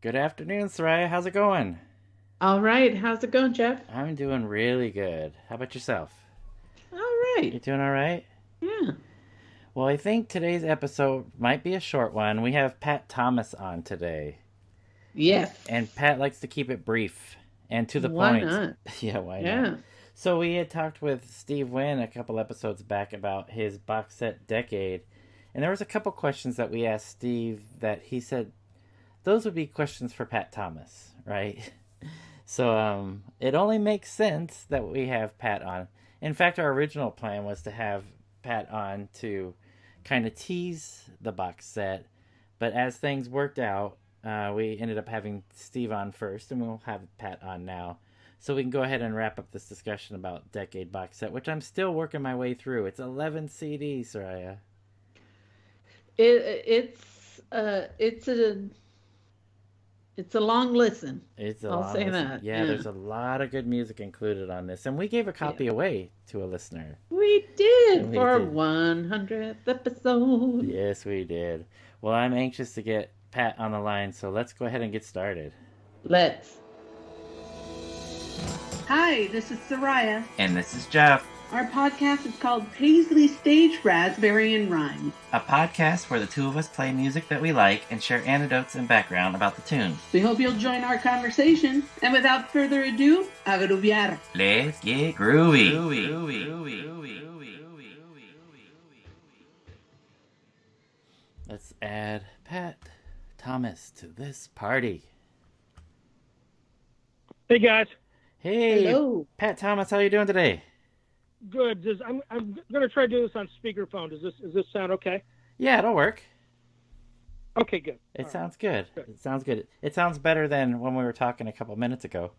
Good afternoon, Soraya. How's it going? All right. How's it going, Jeff? I'm doing really good. How about yourself? All You right. doing all right? Yeah. Well, I think today's episode might be a short one. We have Pat Thomas on today, Yes. and Pat likes to keep it brief and to the Why point. not? Yeah, why not? Yeah. So we had talked with Steve Wynn a couple episodes back about his box set Decade, and there was a couple questions that we asked Steve that he said those would be questions for Pat Thomas, right? So it only makes sense that we have Pat on. In fact, our original plan was to have Pat on to kind of tease the box set, but as things worked out, we ended up having Steve on first, and we'll have Pat on now. So we can go ahead and wrap up this discussion about Decade box set, which I'm still working my way through. It's 11 CDs, Soraya. It's a long listen. It's a I'll long say listen. that. Yeah, Yeah. there's a lot of good music included on this, and we gave a Yeah. copy away to a listener. We did We for our did. 100th episode. Yes, we did. Well, I'm anxious to get Pat on the line, so let's go ahead and get started. Let's. Hi, this is Soraya. And this is Jeff, Our podcast is called Paisley Stage Raspberry and Rhyme. a podcast where the two of us play music that we like and share anecdotes and background about the tunes. We hope you'll join our conversation. And without further ado, a groovear. Let's get groovy. Let's add Pat Thomas to this party. Hey guys, Hey, Hello. Pat Thomas, how you doing today? good. I'm gonna try to do this on speakerphone. Does this sound okay? Yeah, it'll work. Okay, good. It All right. sounds good. Good. It sounds good. It sounds better than when we were talking a couple minutes ago.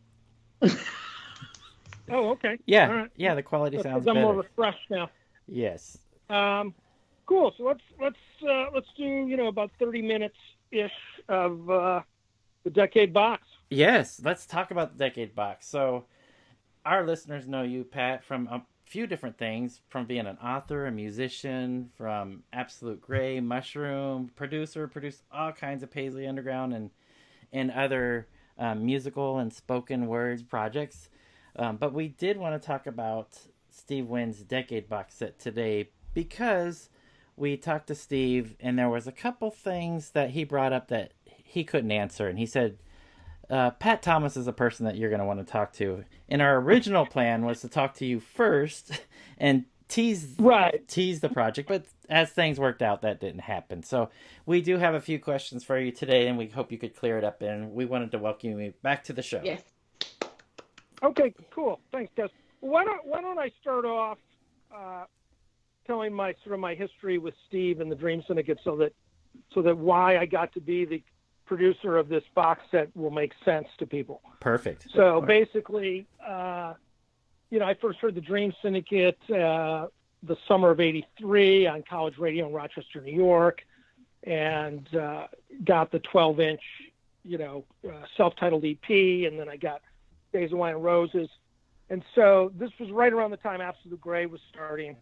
Oh, okay. Yeah, All right. yeah, the quality That's sounds 'cause I'm more better. refreshed now. Yes. Cool. So let's do about 30 minutes ish of the Decade box. Yes, let's talk about the Decade Box. So, our listeners know you, Pat, from a few different things, from being an author, a musician, from Absolute Gray, Mushroom, producer, produced all kinds of Paisley Underground and other musical and spoken words projects. But we did want to talk about Steve Wynn's Decade Box set today because we talked to Steve and there was a couple things that he brought up that he couldn't answer. And he said, Pat Thomas is a person that you're going to want to talk to. And our original plan was to talk to you first and Right. tease the project, but as things worked out, that didn't happen. So we do have a few questions for you today, and we hope you could clear it up. And we wanted to welcome you back to the show. Yes. Okay. Cool. Thanks, guys. Why don't I start off telling my history with Steve and the Dream Syndicate, so that why I got to be the producer of this box set will make sense to people. Perfect. So basically, I first heard the Dream Syndicate the summer of '83 on college radio in Rochester, New York, and got the 12-inch, self-titled EP, and then I got Days of Wine and Roses. And so this was right around the time Absolute Gray was starting.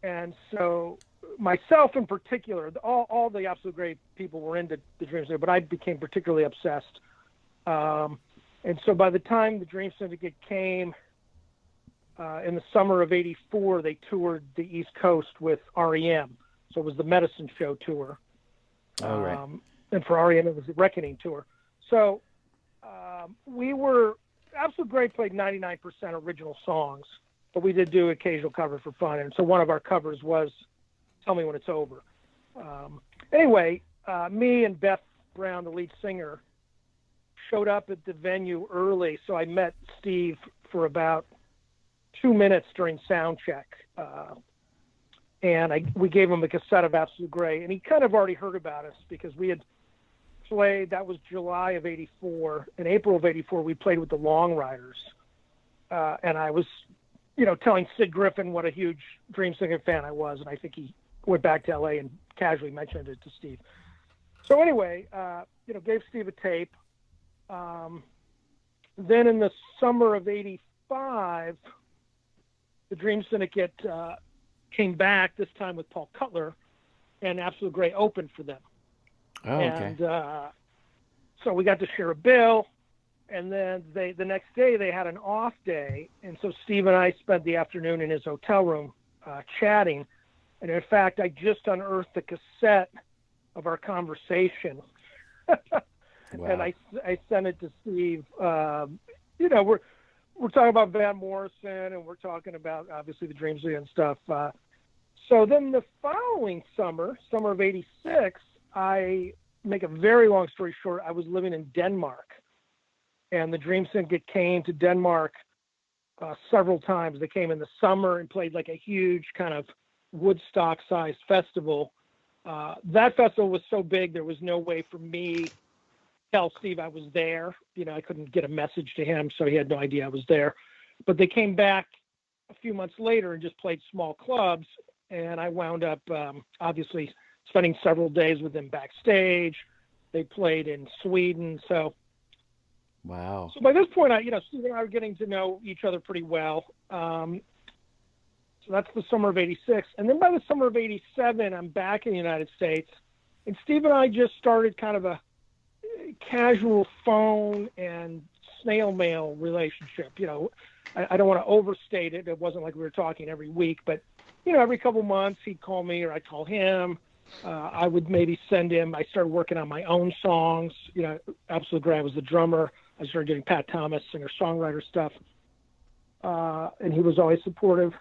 And so myself in particular, all the Absolute Gray people were into the Dream Syndicate, but I became particularly obsessed. And so by the time the Dream Syndicate came in the summer of '84, they toured the East Coast with REM. So it was the Medicine Show tour. Oh, right. And for REM, it was the Reckoning tour. So Absolute Gray played 99% original songs, but we did do occasional cover for fun. And so one of our covers was Tell Me When It's Over. Anyway, me and Beth Brown, the lead singer, showed up at the venue early, so I met Steve for about 2 minutes during sound check. And we gave him a cassette of Absolute Gray, and he kind of already heard about us because we had played, that was July of '84. In April of '84, we played with the Long Riders. And I was, telling Sid Griffin what a huge Dream Syndicate fan I was, and I think he went back to LA and casually mentioned it to Steve. So anyway, gave Steve a tape. Then in the summer of '85, the Dream Syndicate came back, this time with Paul Cutler, and Absolute Gray opened for them. Oh, okay. And so we got to share a bill. And then the next day they had an off day. And so Steve and I spent the afternoon in his hotel room chatting. And in fact, I just unearthed the cassette of our conversation. Wow. And I sent it to Steve. You know, we're talking about Van Morrison, and we're talking about obviously the Dream City and stuff. So then the following summer of '86, I make a very long story short, I was living in Denmark, and the Dream Syndicate came to Denmark several times. They came in the summer and played like a huge kind of Woodstock-sized festival. That festival was so big, there was no way for me to tell Steve I was there. You know, I couldn't get a message to him, so he had no idea I was there. But they came back a few months later and just played small clubs, and I wound up obviously spending several days with them backstage. They played in Sweden, so wow. So by this point, Steve and I were getting to know each other pretty well. So that's the summer of '86. And then by the summer of '87, I'm back in the United States. And Steve and I just started kind of a casual phone and snail mail relationship. You know, I don't want to overstate it. It wasn't like we were talking every week. But, you know, every couple months he'd call me or I'd call him. I would maybe send him. I started working on my own songs. You know, Absolute Gray, I was the drummer. I started doing Pat Thomas, singer-songwriter stuff. And he was always supportive.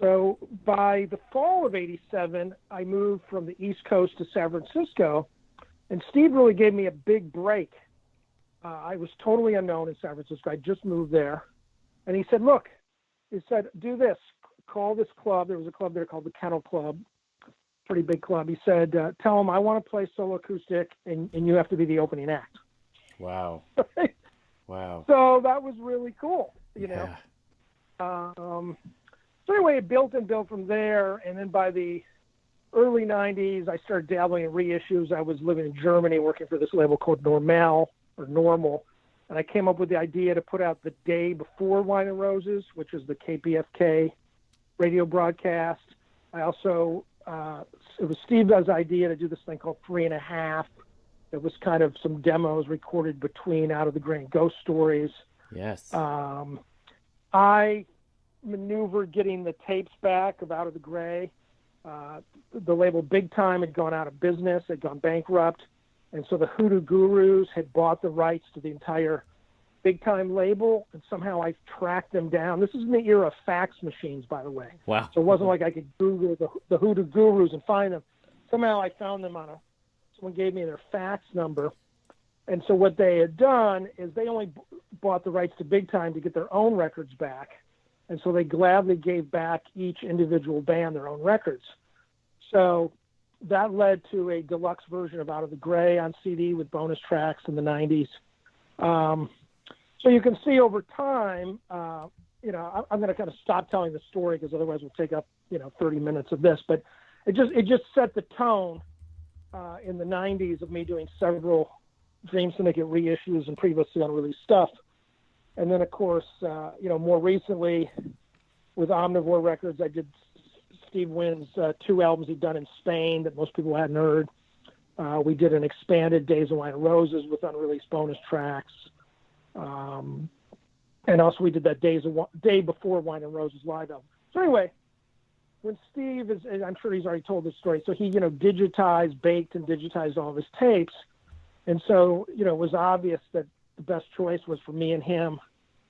So by the fall of '87, I moved from the East Coast to San Francisco, and Steve really gave me a big break. I was totally unknown in San Francisco. I just moved there. And he said, look, he said, do this. Call this club. There was a club there called the Kennel Club, pretty big club. He said, tell him I want to play solo acoustic, and you have to be the opening act. Wow. Wow. So that was really cool, you know. So anyway, it built from there, and then by the early '90s, I started dabbling in reissues. I was living in Germany, working for this label called Normal, and I came up with the idea to put out the day before Wine and Roses, which is the KPFK radio broadcast. I also, it was Steve's idea to do this thing called 3.5. It was kind of some demos recorded between Out of the Gray and Ghost Stories. Yes. I maneuvered getting the tapes back of Out of the Gray. The label Big Time had gone out of business, had gone bankrupt, and so the Hoodoo Gurus had bought the rights to the entire Big Time label, and somehow I tracked them down. This is in the era of fax machines, by the way. Wow. So it wasn't like I could Google the Hoodoo Gurus and find them. Somehow I found them someone gave me their fax number. And so what they had done is they only bought the rights to Big Time to get their own records back. And so they gladly gave back each individual band their own records. So that led to a deluxe version of Out of the Gray on CD with bonus tracks in the 90s. So you can see over time, I'm going to kind of stop telling the story because otherwise we'll take up, 30 minutes of this. But it just set the tone in the 90s of me doing several Dream Syndicate reissues and previously unreleased stuff. And then, of course, more recently with Omnivore Records, I did Steve Wynn's 2 albums he'd done in Spain that most people hadn't heard. We did an expanded Days of Wine and Roses with unreleased bonus tracks. And also we did that Day Before Wine and Roses live album. So anyway, when Steve I'm sure he's already told this story, so he, baked and digitized all of his tapes. And so, it was obvious that the best choice was for me and him.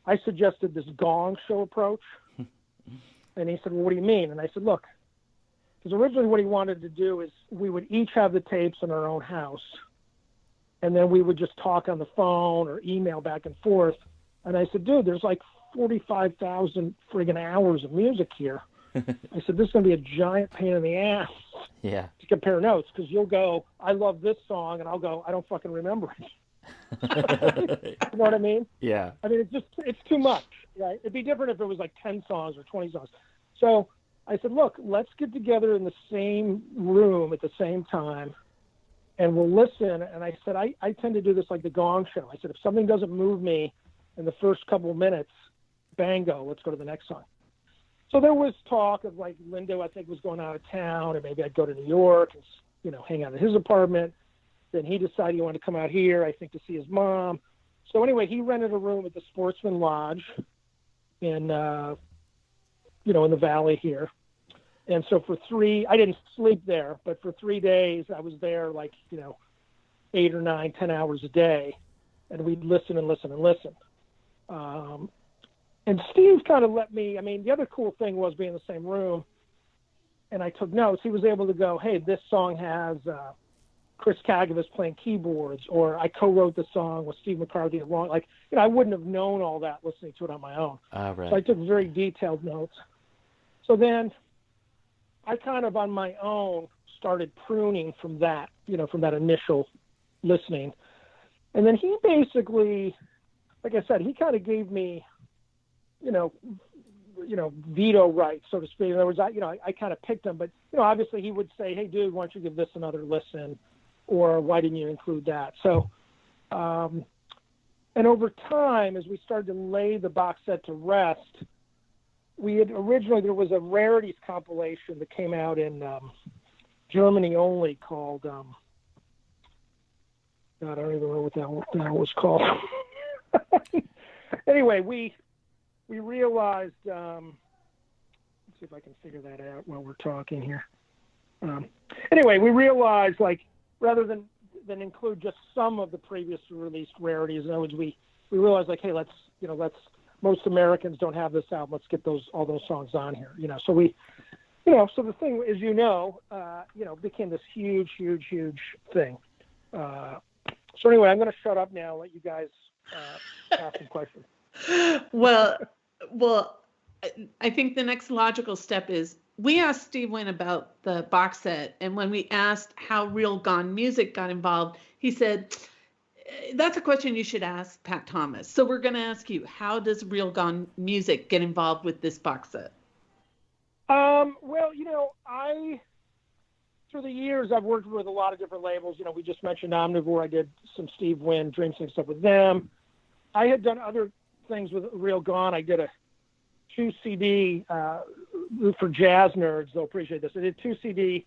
I suggested this gong show approach. And he said, well, what do you mean? And I said, look, because originally what he wanted to do is we would each have the tapes in our own house. And then we would just talk on the phone or email back and forth. And I said, dude, there's like 45,000 friggin' hours of music here. I said, this is going to be a giant pain in the ass to compare notes, because you'll go, I love this song, and I'll go, I don't fucking remember it. You know what I mean? Yeah. I mean, it's too much, right? It'd be different if it was like 10 songs or 20 songs. So I said, look, let's get together in the same room at the same time, and we'll listen. And I said, I tend to do this like the Gong Show. I said, if something doesn't move me in the first couple of minutes, bango, let's go to the next song. So there was talk of like Lindo, I think, was going out of town, and maybe I'd go to New York and, hang out at his apartment. Then he decided he wanted to come out here, I think, to see his mom. So anyway, he rented a room at the Sportsman Lodge in, in the valley here. And so I didn't sleep there, but for 3 days I was there 8 or 9, 10 hours a day. And we'd listen and listen and listen. And Steve kind of let me, the other cool thing was being in the same room and I took notes. He was able to go, hey, this song has Chris Kagavas playing keyboards, or I co-wrote the song with Steve McCarthy along. I wouldn't have known all that listening to it on my own. Right. So I took very detailed notes. So then I kind of on my own started pruning from that, from that initial listening. And then he basically, like I said, he kind of gave me, veto rights, so to speak. In other words, I kind of picked them, but, obviously he would say, hey, dude, why don't you give this another listen? Or why didn't you include that? So, and over time, as we started to lay the box set to rest, there was a rarities compilation that came out in Germany only called, God, I don't even know what that was called. Anyway, we realized, let's see if I can figure that out while we're talking here. Anyway, we realized, rather than include just some of the previously released rarities, in other words, we realized, hey, let's most Americans don't have this album. Let's get all those songs on here, So we, so the thing, as became this huge, huge, huge thing. So anyway, I'm going to shut up now and let you guys ask some questions. Well, I think the next logical step is we asked Steve Wynn about the box set, and when we asked how Real Gone Music got involved, he said, that's a question you should ask Pat Thomas. So we're going to ask you, how does Real Gone Music get involved with this box set? Well, through the years, I've worked with a lot of different labels. We just mentioned Omnivore. I did some Steve Wynn, Dream Sync stuff with them. I had done other things with Real Gone. I did a 2 CD for jazz nerds. They'll appreciate this. I did 2 CD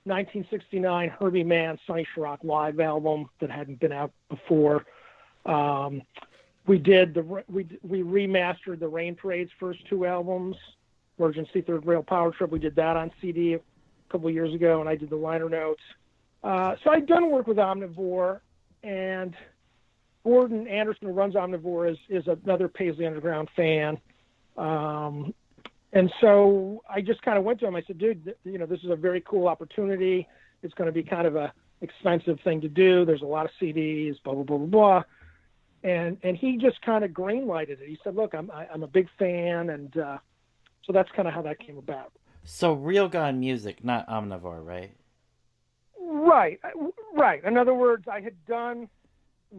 1969 Herbie Mann Sonny Sharrock live album that hadn't been out before. We remastered the Rain Parade's first 2 albums, Emergency Third Rail Power Trip. We did that on CD a couple of years ago, and I did the liner notes. So I'd done work with Omnivore, and Gordon Anderson, who runs Omnivore, is another Paisley Underground fan. And so I just kind of went to him. I said, dude, this is a very cool opportunity. It's going to be kind of a expensive thing to do. There's a lot of CDs, blah, blah, blah, blah, blah. And he just kind of green-lighted it. He said, look, I'm a big fan. And so that's kind of how that came about. So Real Gone Music, not Omnivore, right? Right. In other words, I had done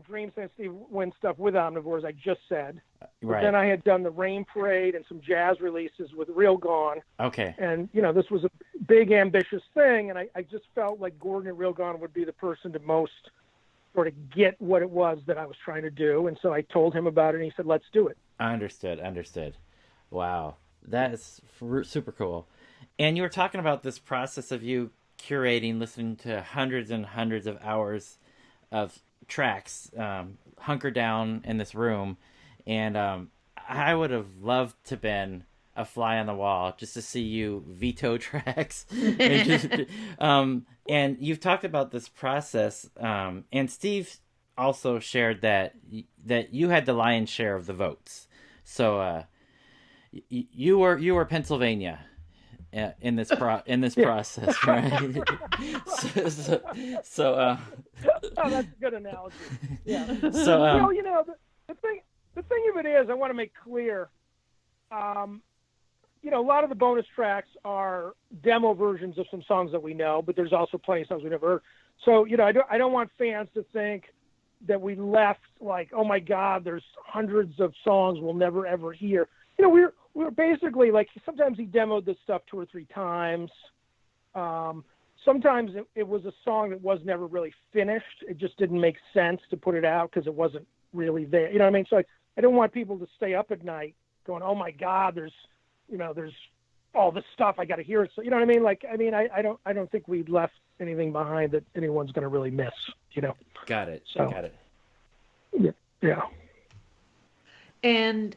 Dream Sync Steve Wynn stuff with Omnivore, as I just said. Right. But then I had done the Rain Parade and some jazz releases with Real Gone. Okay. And, this was a big, ambitious thing, and I just felt like Gordon at Real Gone would be the person to most sort of get what it was that I was trying to do. And so I told him about it, and he said, let's do it. Understood. Wow. That is super cool. And you were talking about this process of you curating, listening to hundreds and hundreds of hours of tracks, hunkered down in this room. And I would have loved to been a fly on the wall just to see you veto tracks. And you've talked about this process. And Steve also shared that you had the lion's share of the votes. So you were Pennsylvania in this process, right? so oh, that's a good analogy. Yeah. So the thing of it is, I want to make clear, a lot of the bonus tracks are demo versions of some songs that we know, but there's also plenty of songs we never heard. So, I don't want fans to think that we left oh my God, there's hundreds of songs we'll never ever hear. We're basically sometimes he demoed this stuff 2 or 3 times. Sometimes it was a song that was never really finished. It just didn't make sense to put it out because it wasn't really there. You know what I mean? So I don't want people to stay up at night going, oh my God, there's all this stuff. I got to hear it. So, you know what I mean? Like, I don't think we left anything behind that anyone's going to really miss, you know? Got it. So, Got it. Yeah. And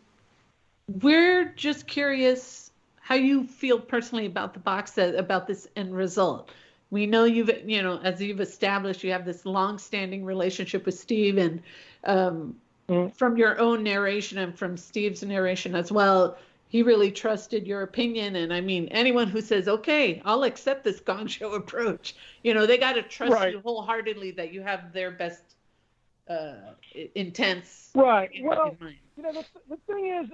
we're just curious how you feel personally about the box set, about this end result. We know as you've established, you have this long-standing relationship with Steve, and from your own narration and from Steve's narration as well, he really trusted your opinion. And I mean, anyone who says, okay, I'll accept this Gong Show approach, they got to trust you wholeheartedly that you have their best intents in mind. The thing is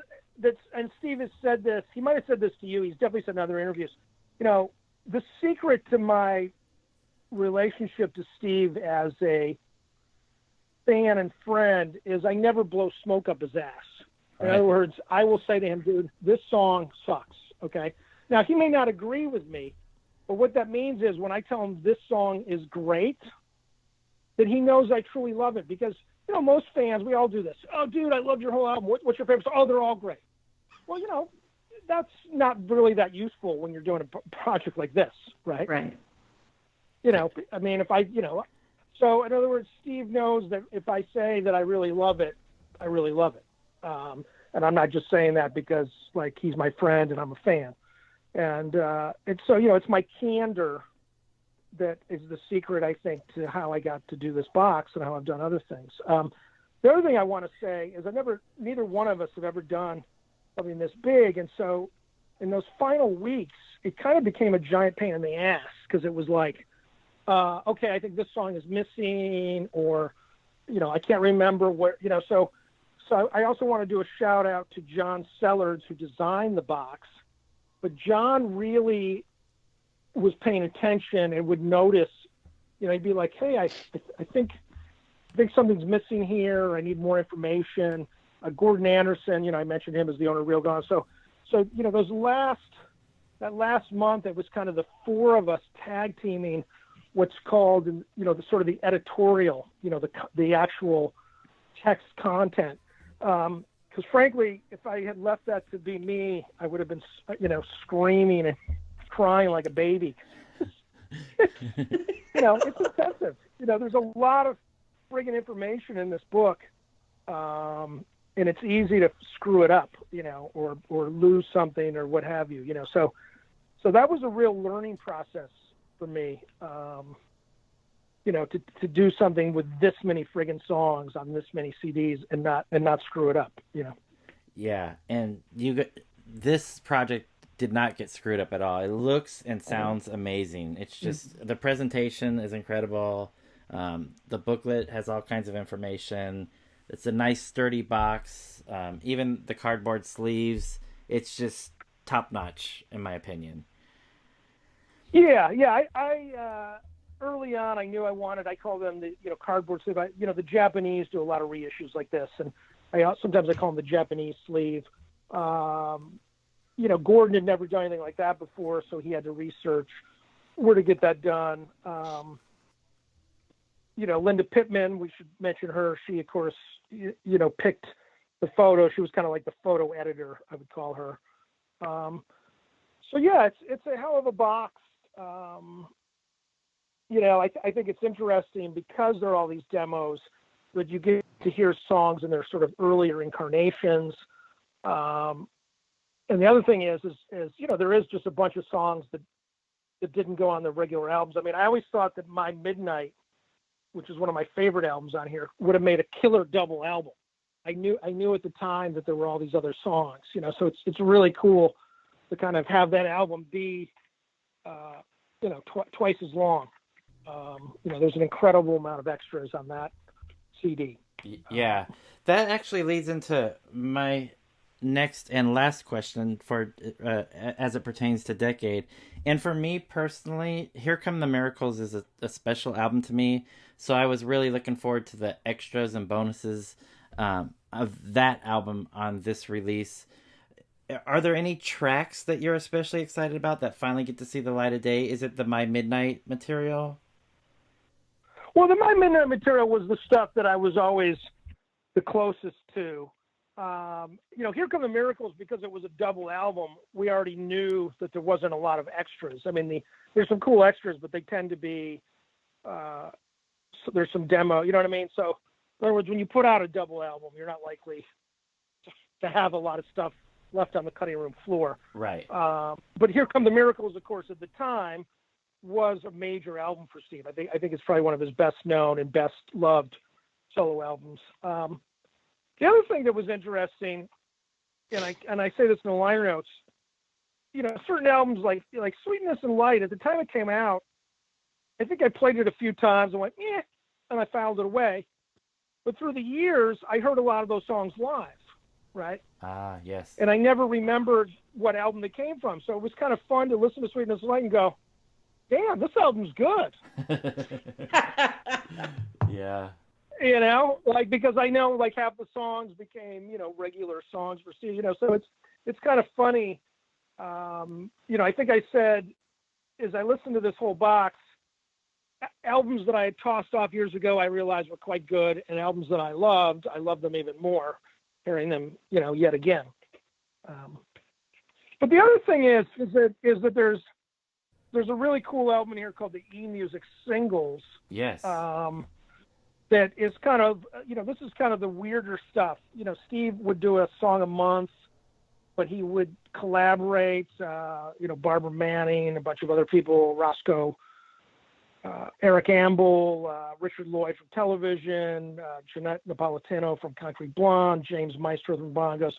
and Steve has said this, he might have said this to you, he's definitely said in other interviews, the secret to my relationship to Steve as a fan and friend is I never blow smoke up his ass. In other words, I will say to him, dude, this song sucks, okay? Now, he may not agree with me, but what that means is when I tell him this song is great, that he knows I truly love it. Because, most fans, we all do this. Oh, dude, I loved your whole album. What's your favorite song? Oh, they're all great. Well, that's not really that useful when you're doing a project like this, right? Right. I mean, so in other words, Steve knows that if I say that I really love it, I really love it. And I'm not just saying that because like he's my friend and I'm a fan. And it's so, it's my candor that is the secret, I think, to how I got to do this box and how I've done other things. The other thing I want to say is neither one of us have ever done something this big. And so in those final weeks, it kind of became a giant pain in the ass because it was like, okay, I think this song is missing, or, I can't remember where, so I also want to do a shout out to John Sellards, who designed the box, but John really was paying attention and would notice, he'd be like, hey, I think something's missing here. I need more information. Gordon Anderson, I mentioned him as the owner of Real Gone. So, that last month, it was kind of the four of us tag teaming what's called, the sort of the editorial, the actual text content. Because frankly, if I had left that to be me, I would have been, screaming and crying like a baby. It's excessive. There's a lot of friggin' information in this book, and it's easy to screw it up, or lose something or what have you, So that was a real learning process for me, to do something with this many friggin' songs on this many CDs and not screw it up, Yeah, and this project did not get screwed up at all. It looks and sounds amazing. It's just the presentation is incredible. The booklet has all kinds of information. It's a nice sturdy box. Even the cardboard sleeves, it's just top notch in my opinion. Yeah. I early on, I knew I call them the cardboard sleeve. The Japanese do a lot of reissues like this, and sometimes I call them the Japanese sleeve. Gordon had never done anything like that before, so he had to research where to get that done. Linda Pittman, we should mention her. She, of course, picked the photo. She was kind of like the photo editor, I would call her. So yeah, it's a hell of a box. I think it's interesting because there are all these demos that you get to hear songs in their sort of earlier incarnations. And the other thing is there is just a bunch of songs that didn't go on the regular albums. I mean, I always thought that My Midnight, which is one of my favorite albums on here, would have made a killer double album. I knew at the time that there were all these other songs, so it's really cool to kind of have that album be, twice as long. There's an incredible amount of extras on that CD. Yeah, that actually leads into my next and last question for as it pertains to Decade. And for me personally, Here Come the Miracles is a special album to me. So I was really looking forward to the extras and bonuses of that album on this release. Are there any tracks that you're especially excited about that finally get to see the light of day? Is it the My Midnight material? Well, the My Midnight material was the stuff that I was always the closest to. Here Come the Miracles, because it was a double album, we already knew that there wasn't a lot of extras. I mean, there's some cool extras, but they tend to be, so there's some demo, you know what I mean? So in other words, when you put out a double album, you're not likely to have a lot of stuff left on the cutting room floor. Right. But Here Come the Miracles, of course, at the time was a major album for Steve. I think it's probably one of his best known and best loved solo albums. The other thing that was interesting, and I say this in the liner notes, certain albums like Sweetness and Light, at the time it came out, I think I played it a few times and went, and I filed it away. But through the years, I heard a lot of those songs live, right? Ah, yes. And I never remembered what album they came from. So it was kind of fun to listen to Sweetness and Light and go, damn, this album's good. Yeah. Because I know half the songs became, regular songs for Steve, so it's kind of funny. I think I said, as I listened to this whole box, albums that I had tossed off years ago, I realized were quite good, and albums that I loved them even more, hearing them, yet again. But the other thing is that there's a really cool album in here called the E-Music Singles. Yes. That is kind of, this is kind of the weirder stuff. Steve would do a song a month, but he would collaborate, Barbara Manning, a bunch of other people, Roscoe, Eric Amble, Richard Lloyd from television, Jeanette Napolitano from Concrete Blonde, James Maestro from Bongos.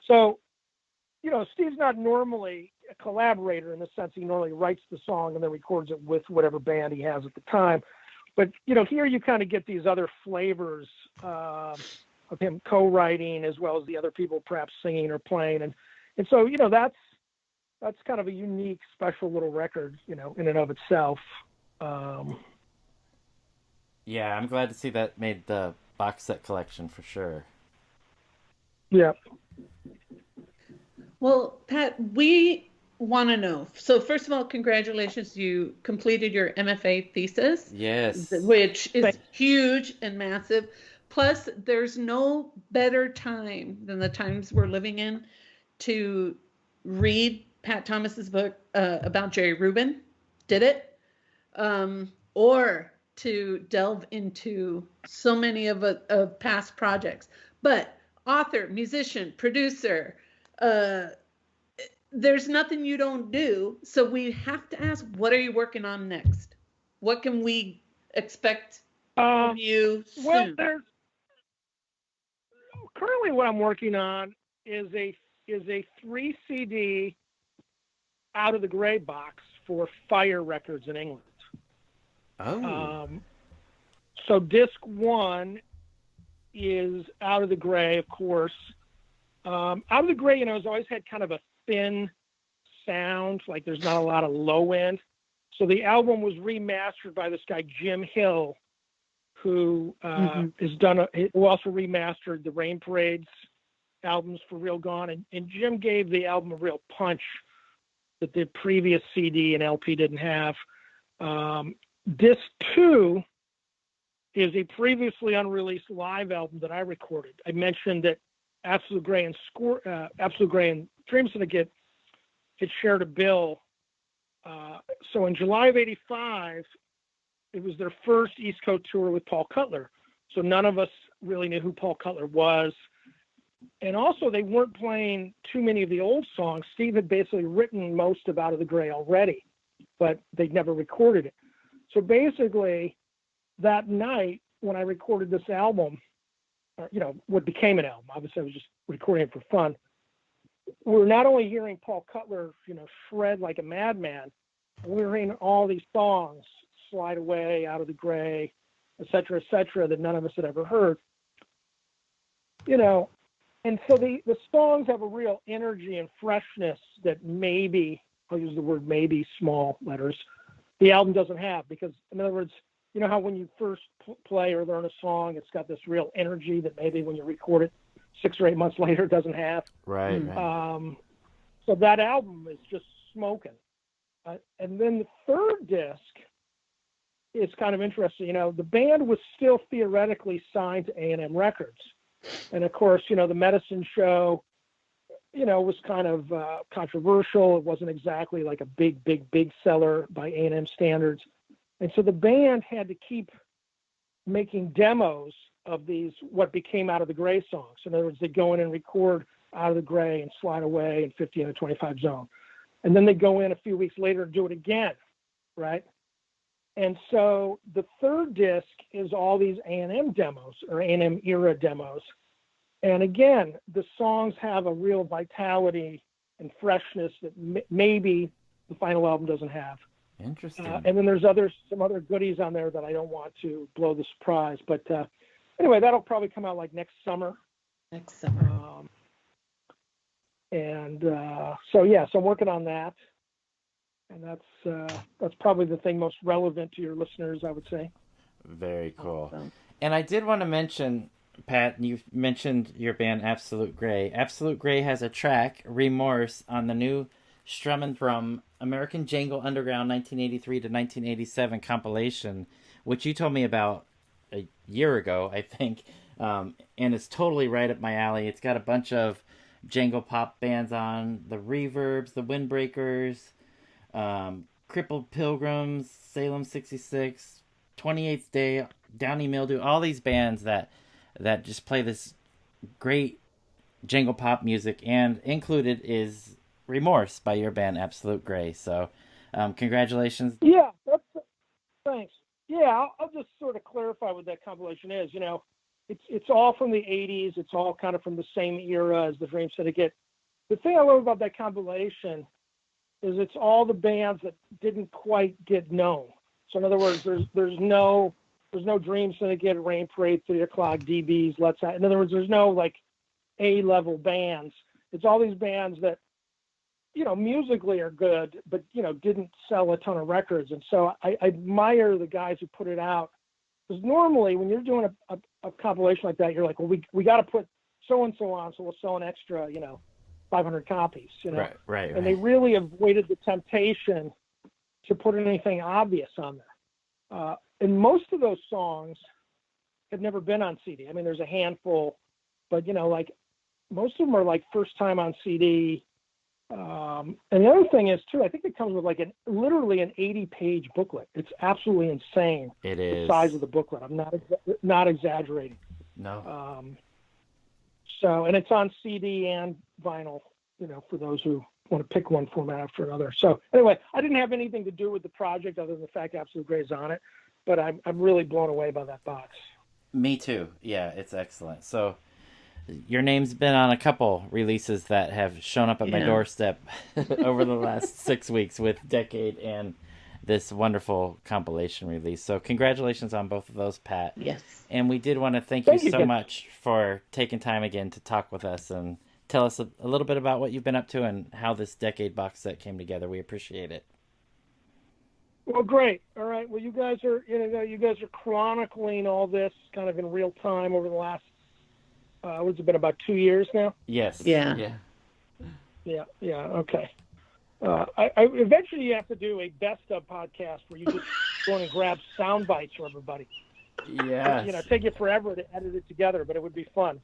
So, Steve's not normally a collaborator in the sense he normally writes the song and then records it with whatever band he has at the time. But, here you kind of get these other flavors of him co-writing as well as the other people perhaps singing or playing. And so, that's kind of a unique, special little record, in and of itself. Yeah, I'm glad to see that made the box set collection for sure. Yeah. Well, Pat, we want to know. So first of all, congratulations. You completed your MFA thesis. Yes. Which is huge and massive. Plus, there's no better time than the times we're living in to read Pat Thomas's book about Jerry Rubin. Did it? Or to delve into so many of past projects. But author, musician, producer, there's nothing you don't do. So we have to ask, what are you working on next? What can we expect from you soon? Well, currently what I'm working on is a 3 CD Out of the Gray box for Fire Records in England. Oh. So disc 1 is Out of the Gray, of course. Out of the Gray, has always had kind of a thin sound, like there's not a lot of low end. So the album was remastered by this guy, Jim Hill, who who also remastered the Rain Parade's albums for Real Gone. And Jim gave the album a real punch that the previous CD and LP didn't have. Disc 2 is a previously unreleased live album that I recorded. I mentioned that Absolute Gray and Dream Syndicate had shared a bill. So in July of '85, it was their first East Coast tour with Paul Cutler. So none of us really knew who Paul Cutler was. And also, they weren't playing too many of the old songs. Steve had basically written most of Out of the Gray already, but they'd never recorded it. So basically, that night when I recorded this album, what became an album, obviously I was just recording it for fun, we're not only hearing Paul Cutler, shred like a madman, we're hearing all these songs, Slide Away, Out of the Gray, et cetera, that none of us had ever heard. And so the songs have a real energy and freshness that maybe, I'll use the word maybe, small letters, the album doesn't have. Because, in other words, how when you first play or learn a song, it's got this real energy that maybe when you record it 6 or 8 months later, it doesn't have. Right. So that album is just smoking. And then the third disc is kind of interesting. The band was still theoretically signed to A&M Records. And of course, the Medicine Show, was kind of controversial. It wasn't exactly like a big seller by A&M standards. And so the band had to keep making demos of these, what became Out of the Gray songs. In other words, they go in and record Out of the Gray and Slide Away in 50 and a 25 zone. And then they go in a few weeks later and do it again, right? And so the third disc is all these A&M demos or A&M era demos. And again, the songs have a real vitality and freshness that maybe the final album doesn't have. Interesting. And then there's some other goodies on there that I don't want to blow the surprise. But anyway, that'll probably come out like next summer. Next summer. So I'm working on that. And that's probably the thing most relevant to your listeners, I would say. Very cool. Awesome. And I did want to mention, Pat, you mentioned your band Absolute Gray. Absolute Gray has a track, Remorse, on the new Strummin' from American Jangle Underground 1983 to 1987 compilation, which you told me about a year ago, I think, and it's totally right up my alley. It's got a bunch of jangle pop bands on, the Reverbs, the Windbreakers, Crippled Pilgrims, Salem 66, 28th Day, Downy Mildew, all these bands that just play this great jangle pop music, and included is Remorse by your band Absolute Gray. So congratulations. Yeah, thanks. Yeah, I'll just sort of clarify what that compilation is. It's all from the 80s. It's all kind of from the same era as the Dream Syndicate. The thing I love about that compilation is it's all the bands that didn't quite get known. So in other words, there's no Dream Syndicate, Rain Parade, 3 O'Clock, DBs, Let's Act. In other words, there's no like A-level bands. It's all these bands that, musically are good, but, didn't sell a ton of records. And so I admire the guys who put it out. Because normally when you're doing a compilation like that, you're like, well, we got to put so-and-so on, so we'll sell an extra, 500 copies, Right. And they really avoided the temptation to put anything obvious on there. And most of those songs had never been on CD. I mean, there's a handful, but, like most of them are like first time on CD. And the other thing is too, I think it comes with like literally an 80-page booklet. It's absolutely insane. It is. The size of the booklet. I'm not exaggerating. No. And it's on CD and vinyl, for those who want to pick one format after another. So anyway, I didn't have anything to do with the project other than the fact Absolute Gray is on it, but I'm really blown away by that box. Me too. Yeah, it's excellent. So your name's been on a couple releases that have shown up at my doorstep over the last 6 weeks with Decade and this wonderful compilation release. So congratulations on both of those, Pat. Yes. And we did want to thank you so much for taking time again to talk with us and tell us a little bit about what you've been up to and how this Decade box set came together. We appreciate it. Well, great. All right. Well, you guys are chronicling all this kind of in real time over the last, what's it been, about 2 years now? Yes. Yeah. Okay. I eventually you have to do a best of podcast where you just go in and grab sound bites for everybody. Yeah. Take you forever to edit it together, but it would be fun.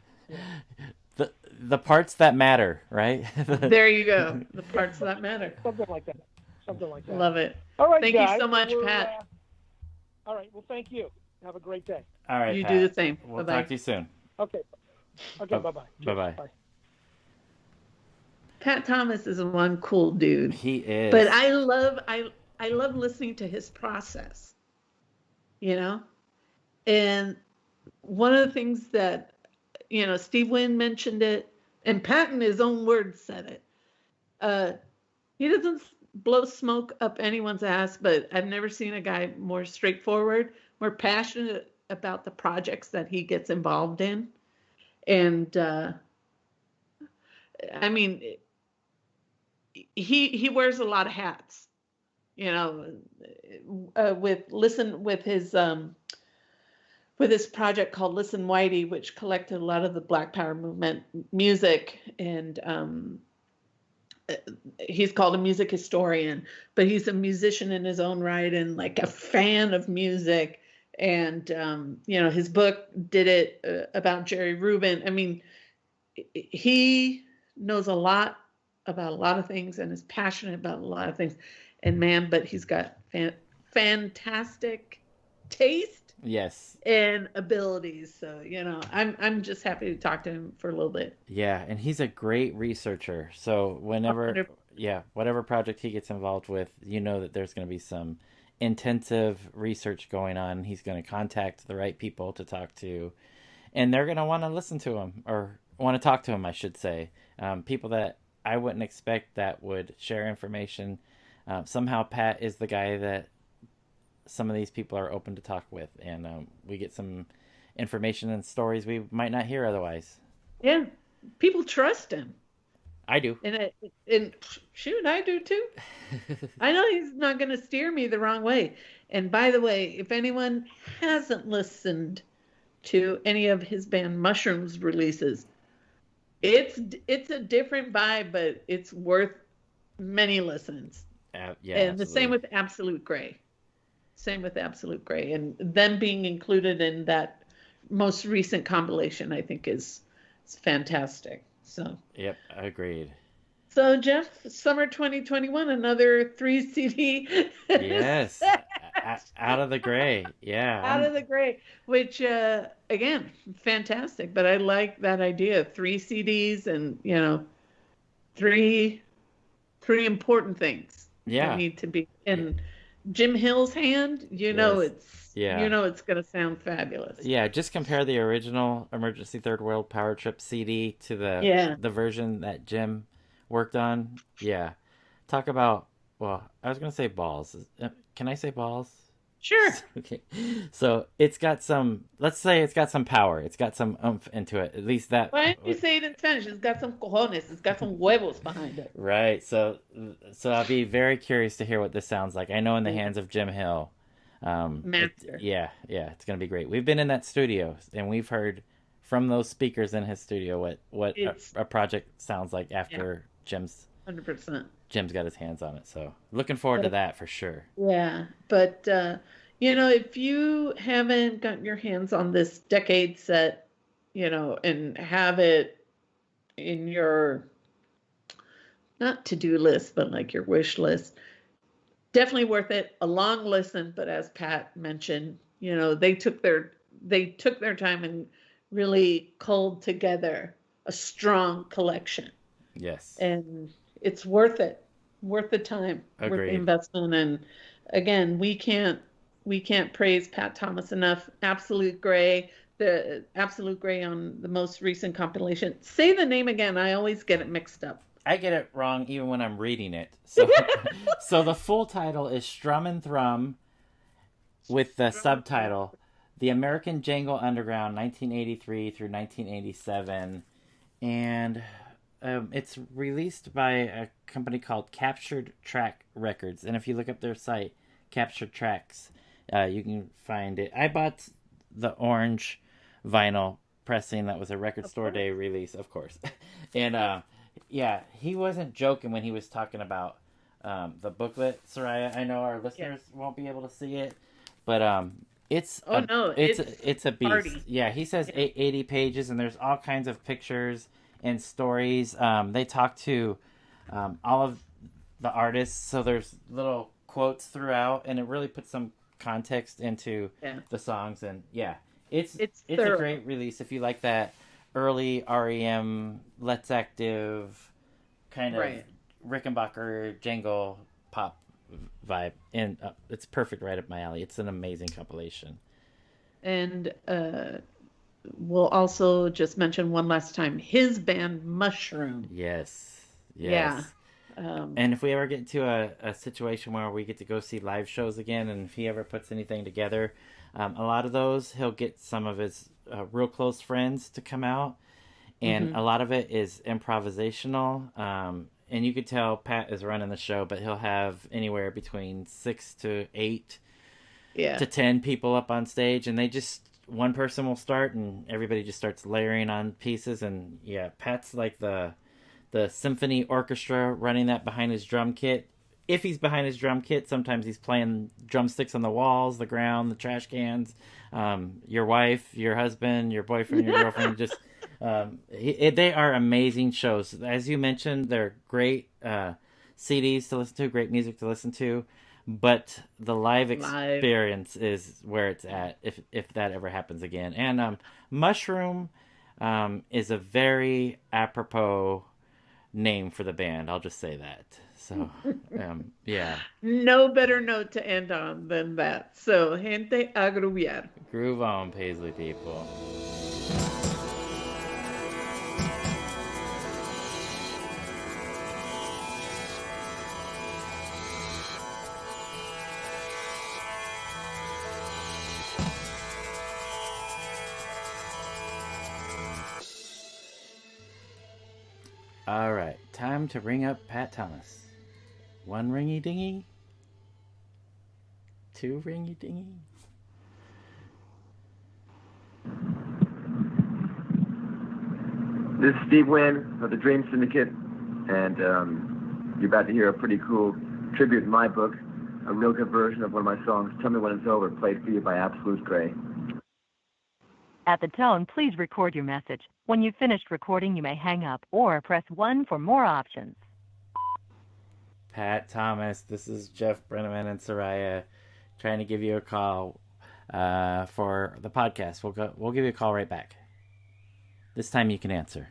The parts that matter, right? There you go. The parts that matter. Something like that. Love it. All right, Thank guys, you so much, Pat. All right. Well, thank you. Have a great day. All right, You Pat. do the same. We'll Bye-bye. talk to you soon. Okay. Bye-bye. Bye-bye. Bye. Pat Thomas is one cool dude. He is. But I love listening to his process. And one of the things that, Steve Wynn mentioned it, and Pat in his own words said it. He doesn't blow smoke up anyone's ass, but I've never seen a guy more straightforward, more passionate about the projects that he gets involved in. And I mean, he wears a lot of hats, with his project called Listen Whitey, which collected a lot of the Black Power movement music, and he's called a music historian, but he's a musician in his own right and like a fan of music. And his book did it about Jerry Rubin. I mean, he knows a lot about a lot of things and is passionate about a lot of things. And man, but he's got fantastic taste Yes. and abilities. So, I'm just happy to talk to him for a little bit. Yeah, and he's a great researcher. So whenever, 100. yeah, whatever project he gets involved with, you know that there's going to be some intensive research going on. He's going to contact the right people to talk to, and they're going to want to listen to him or want to talk to him, I should say. People that I wouldn't expect that would share information. Somehow, Pat is the guy that some of these people are open to talk with, and we get some information and stories we might not hear otherwise. Yeah. People trust him. I do. And shoot, I do too. I know he's not going to steer me the wrong way. And by the way, if anyone hasn't listened to any of his band Mushrooms releases, it's a different vibe, but it's worth many listens. Yeah, and absolutely. the same with Absolute Gray. Same with Absolute Gray, and them being included in that most recent compilation, I think is fantastic. So. Yep, agreed. So Jeff, summer 2021, another 3 CD. Yes, out of the gray. Yeah, Out of the gray, which again, fantastic. But I like that idea of 3 CDs and three important things that need to be in Jim Hill's hand. It's going to sound fabulous. Yeah, just compare the original Emergency Third World Power Trip CD to the version that Jim worked on. Yeah, talk about. Well, I was going to say balls. Can I say balls? Sure. Okay. So it's got some. Let's say it's got some power. It's got some oomph into it. At least that. Why don't you say it in Spanish? It's got some cojones. It's got some huevos behind it. Right. So I'll be very curious to hear what this sounds like. I know in the hands of Jim Hill. Master. It's gonna be great. We've been in that studio and we've heard from those speakers in his studio what a project sounds like after Jim's 100%. Jim's got his hands on it. So looking forward to that for sure. Yeah, but if you haven't gotten your hands on this decade set, and have it in your not to-do list, but like your wish list, definitely worth it. A long listen, but as Pat mentioned, they took their time and really culled together a strong collection. Yes. And it's worth it. Worth the time. Agreed. Worth the investment. And again, we can't praise Pat Thomas enough. Absolute Gray on the most recent compilation. Say the name again. I always get it mixed up. I get it wrong even when I'm reading it. So, so the full title is Strum and Thrum with the subtitle, The American Jangle Underground, 1983 through 1987. And it's released by a company called Captured Track Records. And if you look up their site, Captured Tracks, you can find it. I bought the orange vinyl pressing that was a Record Store Day release, of course. And yeah, he wasn't joking when he was talking about the booklet, Soraya. I know our listeners won't be able to see it, but it's a beast. Party. Yeah, he says 80 pages, and there's all kinds of pictures and stories. They talk to all of the artists, so there's little quotes throughout, and it really puts some context into the songs. And it's a great release if you like that early REM, Let's Active kind of Rickenbacker jangle pop vibe, and it's perfect right up my alley. It's an amazing compilation. And we'll also just mention one last time his band Mushroom. Yes. Yeah. And if we ever get to a situation where we get to go see live shows again, and if he ever puts anything together, a lot of those he'll get some of his real close friends to come out, and a lot of it is improvisational. And you could tell Pat is running the show, but he'll have anywhere between 6 to 8 to 10 people up on stage, and one person will start, and everybody just starts layering on pieces. And Pat's like the symphony orchestra running that behind his drum kit. if he's behind his drum kit, sometimes he's playing drumsticks on the walls, the ground, the trash cans. Your wife, your husband, your boyfriend, your girlfriend, just they are amazing shows. As you mentioned, they're great CDs to listen to, great music to listen to. But the live experience is where it's at, if that ever happens again. And Mushroom is a very apropos name for the band. I'll just say that. So, yeah. No better note to end on than that. So, gente a groovear. Groove on, Paisley people. All right, time to ring up Pat Thomas. 1 ringy dingy, 2 ringy dingy. This is Steve Wynn of the Dream Syndicate, and you're about to hear a pretty cool tribute in my book, a real good version of one of my songs, Tell Me When It's Over, played for you by Absolute Grey. At the tone, please record your message. When you've finished recording, you may hang up or press 1 for more options. Pat Thomas, this is Jeff Brenneman and Soraya trying to give you a call for the podcast. We'll give you a call right back. This time you can answer.